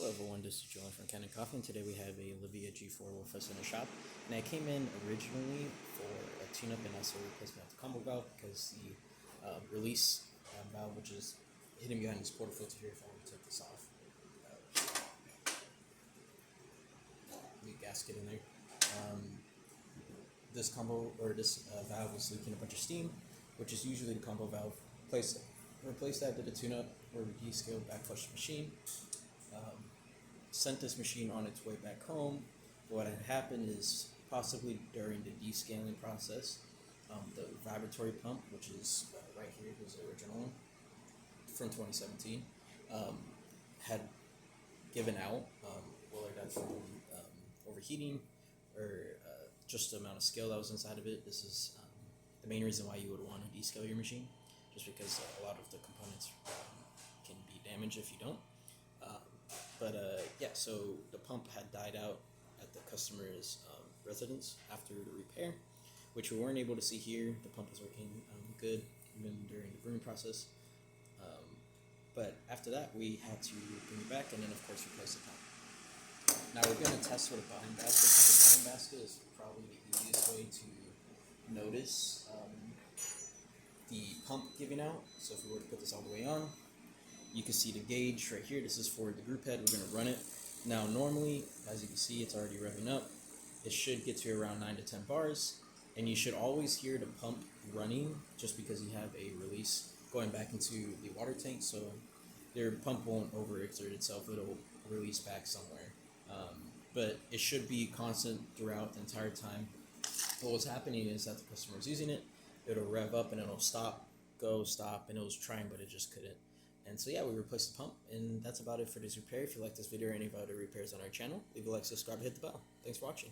Hello everyone, this is Julian from Kanen Coffee, and today we have a Livia G4 with us in the shop. And I came in originally for a tune-up and also replacement of the combo valve because the release valve, which is hidden behind this porta filter here, if I were to take this off, the gasket in there. This valve was leaking a bunch of steam, which is usually the combo valve. Replaced that, did a tune-up or descaled backflush the machine. Sent this machine on its way back home. What had happened is possibly during the descaling process, the vibratory pump, which is right here, was the original one from 2017, had given out, whether that's from overheating or just the amount of scale that was inside of it. This is the main reason why you would want to descale your machine, just because a lot of the components can be damaged if you don't. So the pump had died out at the customer's residence after the repair, which we weren't able to see here. The pump was working good even during the brewing process. But after that, we had to bring it back and then, of course, replace the pump. Now we're going to test with a buying basket, because the buying basket is probably the easiest way to notice the pump giving out. So if we were to put this all the way on, you can see the gauge right here. This is for the group head. We're going to run it. Now normally, as you can see, it's already revving up. It should get to around 9 to 10 bars, and you should always hear the pump running just because you have a release going back into the water tank, so your pump won't overexert itself. It'll release back somewhere. But it should be constant throughout the entire time. What was happening is that the customer was using it. It'll rev up and it'll stop, go, stop, and it was trying, but it just couldn't. And so yeah, we replaced the pump, and that's about it for this repair. If you like this video or any of our other repairs on our channel, leave a like, subscribe, hit the bell. Thanks for watching.